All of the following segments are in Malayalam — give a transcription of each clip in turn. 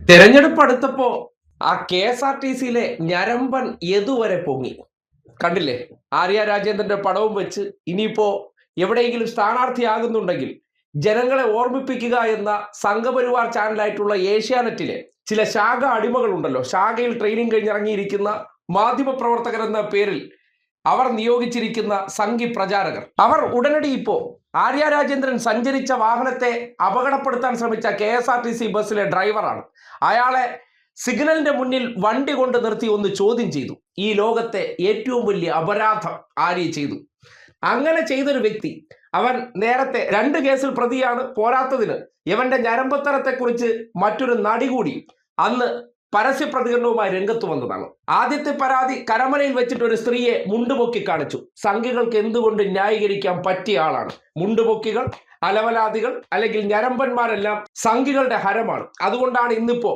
തെരഞ്ഞെടുപ്പ് അടുത്തപ്പോ KSRTCയിലെ ഞരമ്പൻ എതുവരെ പൊങ്ങി കണ്ടില്ലേ? ആര്യ രാജേന്ദ്രന്റെ പടവും വെച്ച് ഇനിയിപ്പോ എവിടെയെങ്കിലും സ്ഥാനാർത്ഥിയാകുന്നുണ്ടെങ്കിൽ ജനങ്ങളെ ഓർമ്മിപ്പിക്കുക എന്ന സംഘപരിവാർ ചാനലായിട്ടുള്ള ഏഷ്യാനെറ്റിലെ ചില ശാഖ അടിമകളുണ്ടല്ലോ, ശാഖയിൽ ട്രെയിനിങ് കഴിഞ്ഞിറങ്ങിയിരിക്കുന്ന മാധ്യമപ്രവർത്തകർ എന്ന പേരിൽ അവർ നിയോഗിച്ചിരിക്കുന്ന സംഘി പ്രചാരകർ, അവർ ഉടനടി ഇപ്പോ ആര്യ രാജേന്ദ്രൻ സഞ്ചരിച്ച വാഹനത്തെ അപകടപ്പെടുത്താൻ ശ്രമിച്ച KSRTC ബസ്സിലെ ഡ്രൈവറാണ്. അയാളെ സിഗ്നലിന്റെ മുന്നിൽ വണ്ടി കൊണ്ട് നിർത്തി ഒന്ന് ചോദ്യം ചെയ്തു. ഈ ലോകത്തെ ഏറ്റവും വലിയ അപരാധം ആര്യ ചെയ്തു. അങ്ങനെ ചെയ്തൊരു വ്യക്തി, അവൻ നേരത്തെ 2 കേസിൽ പ്രതിയാണ്. പോരാത്തതിന് ഇവന്റെ ഞരമ്പത്തരത്തെക്കുറിച്ച് മറ്റൊരു നടി കൂടി അന്ന് പരസ്യ പ്രതികരണവുമായി രംഗത്ത് വന്നതാണ്. ആദ്യത്തെ പരാതി കരമനയിൽ വെച്ചിട്ട് ഒരു സ്ത്രീയെ മുണ്ടുപൊക്കി കാണിച്ചു. സംഘികൾക്ക് എന്തുകൊണ്ട് ന്യായീകരിക്കാൻ പറ്റിയ ആളാണ്. മുണ്ടുപൊക്കികൾ, അലവലാദികൾ അല്ലെങ്കിൽ ഞരമ്പന്മാരെല്ലാം സംഘികളുടെ ഹരമാണ്. അതുകൊണ്ടാണ് ഇന്നിപ്പോ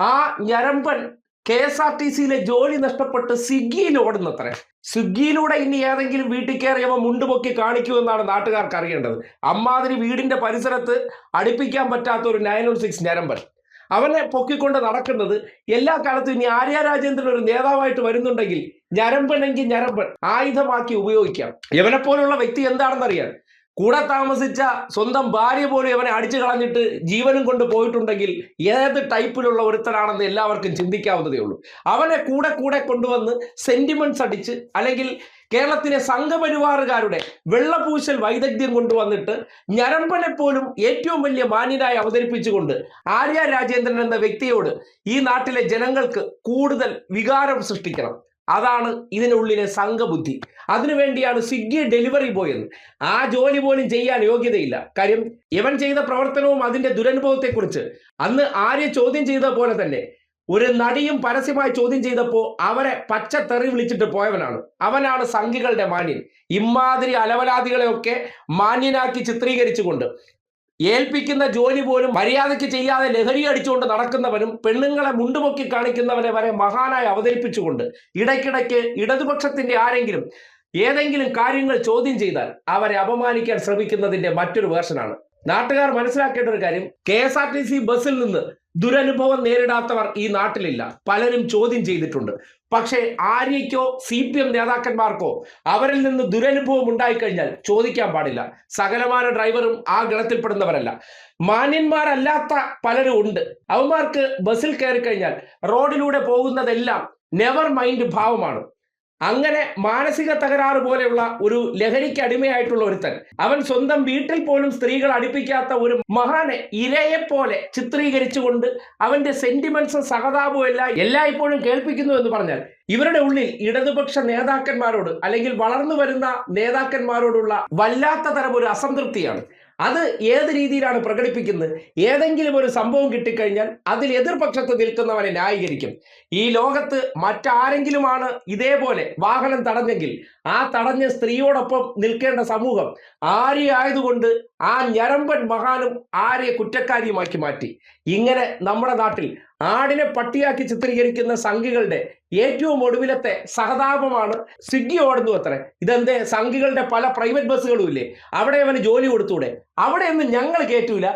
ആ ഞരമ്പൻ KSRTCയിലെ ജോലി നഷ്ടപ്പെട്ട് സ്വിഗ്ഗിയിൽ ഓടുന്നത്രേ. സ്വിഗ്ഗിയിലൂടെ ഇനി ഏതെങ്കിലും വീട്ടിൽ കയറിയവ മുണ്ടുപൊക്കി കാണിക്കൂ എന്നാണ് നാട്ടുകാർക്ക് അറിയേണ്ടത്. അമ്മാതിരി വീടിന്റെ പരിസരത്ത് അടുപ്പിക്കാൻ പറ്റാത്ത ഒരു 916 ഞരമ്പൻ, അവനെ പൊക്കിക്കൊണ്ട് നടക്കുന്നത് എല്ലാ കാലത്തും. ഇനി ആര്യ രാജേന്ദ്രൻ ഒരു നേതാവായിട്ട് വരുന്നുണ്ടെങ്കിൽ ഞരമ്പനെങ്കിൽ ഞരമ്പൻ ആയുധമാക്കി ഉപയോഗിക്കാം. ഇവനെ പോലുള്ള വ്യക്തി എന്താണെന്നറിയാൻ, കൂടെ താമസിച്ച സ്വന്തം ഭാര്യ പോലും ഇവനെ അടിച്ചു കളഞ്ഞിട്ട് ജീവനും കൊണ്ട് പോയിട്ടുണ്ടെങ്കിൽ ഏത് ടൈപ്പിലുള്ള ഒരുത്തനാണെന്ന് എല്ലാവർക്കും ചിന്തിക്കാവുന്നതേ ഉള്ളൂ. അവനെ കൂടെ കൊണ്ടുവന്ന് സെന്റിമെന്റ്സ് അടിച്ച്, അല്ലെങ്കിൽ കേരളത്തിലെ സംഘപരിവാറുകാരുടെ വെള്ളപൂശൽ വൈദഗ്ധ്യം കൊണ്ടുവന്നിട്ട് ഞരമ്പനെ പോലും ഏറ്റവും വലിയ മാന്യനായി അവതരിപ്പിച്ചുകൊണ്ട് ആര്യ രാജേന്ദ്രൻ എന്ന വ്യക്തിയോട് ഈ നാട്ടിലെ ജനങ്ങൾക്ക് കൂടുതൽ വികാരം സൃഷ്ടിക്കണം. അതാണ് ഇതിനുള്ളിലെ സംഘബുദ്ധി. അതിനുവേണ്ടിയാണ് സ്വിഗ്ഗി ഡെലിവറി ബോയ് എന്ന്. ആ ജോലി പോലും ചെയ്യാൻ യോഗ്യതയില്ല. കാര്യം ഇവൻ ചെയ്ത പ്രവർത്തനവും അതിന്റെ ദുരനുഭവത്തെക്കുറിച്ച് അന്ന് ആര്യ ചോദ്യം ചെയ്ത പോലെ തന്നെ ഒരു നടിയും പരസ്യമായി ചോദ്യം ചെയ്തപ്പോൾ അവരെ പച്ചത്തെറി വിളിച്ചിട്ട് പോയവനാണ്. അവനാണ് സംഘികളുടെ മാന്യൻ. ഇമാതിരി അലവലാദികളെയൊക്കെ മാന്യനാക്കി ചിത്രീകരിച്ചുകൊണ്ട് ഏൽപ്പിക്കുന്ന ജോലി പോലും മര്യാദയ്ക്ക് ചെയ്യാതെ ലഹരി അടിച്ചുകൊണ്ട് നടക്കുന്നവനും പെണ്ണുങ്ങളെ മുണ്ടുപൊക്കി കാണിക്കുന്നവനെ വരെ മഹാനായി അവതരിപ്പിച്ചുകൊണ്ട് ഇടയ്ക്കിടയ്ക്ക് ഇടതുപക്ഷത്തിന്റെ ആരെങ്കിലും ഏതെങ്കിലും കാര്യങ്ങൾ ചോദ്യം ചെയ്താൽ അവരെ അപമാനിക്കാൻ ശ്രമിക്കുന്നതിന്റെ മറ്റൊരു വേർഷനാണ്. നാട്ടുകാർ മനസ്സിലാക്കേണ്ട ഒരു കാര്യം, KSRTC ബസ്സിൽ നിന്ന് ദുരനുഭവം നേരിടാത്തവർ ഈ നാട്ടിലില്ല. പലരും ചോദ്യം ചെയ്തിട്ടുണ്ട്. പക്ഷേ ആര്യയ്ക്കോ CPM നേതാക്കന്മാർക്കോ അവരിൽ നിന്ന് ദുരനുഭവം ഉണ്ടായിക്കഴിഞ്ഞാൽ ചോദിക്കാൻ പാടില്ല. സകലമാന ഡ്രൈവറും ആ ഗണത്തിൽപ്പെടുന്നവരല്ല. മാന്യന്മാരല്ലാത്ത പലരും ഉണ്ട്. അവന്മാർക്ക് ബസ്സിൽ കയറി കഴിഞ്ഞാൽ റോഡിലൂടെ പോകുന്നതെല്ലാം നെവർ മൈൻഡ് ഭാവമാണ്. അങ്ങനെ മാനസിക തകരാറ് പോലെയുള്ള ഒരു ലഹരിക്ക് അടിമയായിട്ടുള്ള ഒരുത്തൻ, അവൻ സ്വന്തം വീട്ടിൽ പോലും സ്ത്രീകൾ അടുപ്പിക്കാത്ത ഒരു മഹാനെ ഇരയെ പോലെ ചിത്രീകരിച്ചുകൊണ്ട് അവന്റെ സെന്റിമെന്റ്സും സഹതാപവും എല്ലായ്പ്പോഴും കേൾപ്പിക്കുന്നു എന്ന് പറഞ്ഞാൽ ഇവരുടെ ഉള്ളിൽ ഇടതുപക്ഷ നേതാക്കന്മാരോട് അല്ലെങ്കിൽ വളർന്നു വരുന്ന നേതാക്കന്മാരോടുള്ള വല്ലാത്ത തരം ഒരു അസംതൃപ്തിയാണ്. അത് ഏത് രീതിയിലാണ് പ്രകടിപ്പിക്കുന്നത്? ഏതെങ്കിലും ഒരു സംഭവം കിട്ടിക്കഴിഞ്ഞാൽ അതിൽ എതിർപക്ഷത്ത് നിൽക്കുന്നവനെ ന്യായീകരിക്കും. ഈ ലോകത്ത് മറ്റാരെങ്കിലുമാണ് ഇതേപോലെ വാഹനം തടഞ്ഞെങ്കിൽ ആ തടഞ്ഞ സ്ത്രീയോടൊപ്പം നിൽക്കേണ്ട സമൂഹം ആര്യ ആയതുകൊണ്ട് ആ ഞരമ്പൻ മഹാനും ആര്യ കുറ്റക്കാരിയുമാക്കി മാറ്റി. ഇങ്ങനെ നമ്മുടെ നാട്ടിൽ ആടിനെ പട്ടിയാക്കി ചിത്രീകരിക്കുന്ന സംഘികളുടെ ഏറ്റവും ഒടുവിലത്തെ സഹതാപമാണ് സ്വിഗ്ഗി ഓടുന്നു അത്രേ. ഇതെന്തേ, സംഘികളുടെ പല പ്രൈവറ്റ് ബസ്സുകളും ഇല്ലേ, അവിടെ അവന് ജോലി കൊടുത്തൂടെ? അവിടെയൊന്നും ഞങ്ങൾ കയറ്റൂല,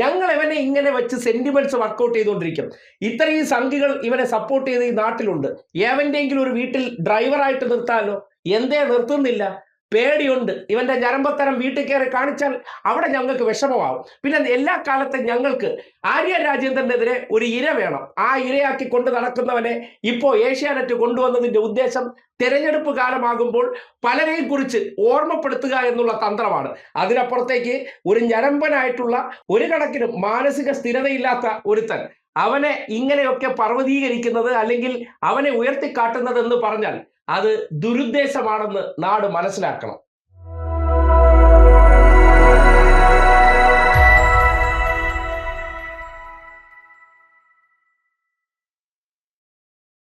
ഞങ്ങൾ ഇവനെ ഇങ്ങനെ വെച്ച് സെന്റിമെന്റ്സ് വർക്കൗട്ട് ചെയ്തുകൊണ്ടിരിക്കും. ഇത്രയും സംഘികൾ ഇവനെ സപ്പോർട്ട് ചെയ്ത് ഈ നാട്ടിലുണ്ട്. ഏവന്റെങ്കിലും ഒരു വീട്ടിൽ ഡ്രൈവറായിട്ട് നിർത്താലോ? എന്തേ നിർത്തുന്നില്ല? പേടിയുണ്ട്. ഇവന്റെ ഞരമ്പത്തരം വീട്ടിൽ കയറി കാണിച്ചാൽ അവിടെ ഞങ്ങൾക്ക് വിഷമമാവും. പിന്നെ എല്ലാ കാലത്തും ഞങ്ങൾക്ക് ആര്യ രാജേന്ദ്രനെതിരെ ഒരു ഇര വേണം. ആ ഇരയാക്കി കൊണ്ട് നടക്കുന്നവനെ ഇപ്പോൾ ഏഷ്യാനെറ്റ് കൊണ്ടുവന്നതിന്റെ ഉദ്ദേശം തെരഞ്ഞെടുപ്പ് കാലമാകുമ്പോൾ പലരെയും കുറിച്ച് ഓർമ്മപ്പെടുത്തുക എന്നുള്ള തന്ത്രമാണ്. അതിനപ്പുറത്തേക്ക് ഒരു ഞരമ്പനായിട്ടുള്ള ഒരു കണക്കിന് മാനസിക സ്ഥിരതയില്ലാത്ത ഒരുത്തൻ അവനെ ഇങ്ങനെയൊക്കെ പർവ്വതീകരിക്കുന്നത് അല്ലെങ്കിൽ അവനെ ഉയർത്തിക്കാട്ടുന്നത് എന്ന് പറഞ്ഞാൽ അത് ദുരുദ്ദേശമാണെന്ന് നാട് മനസ്സിലാക്കണം.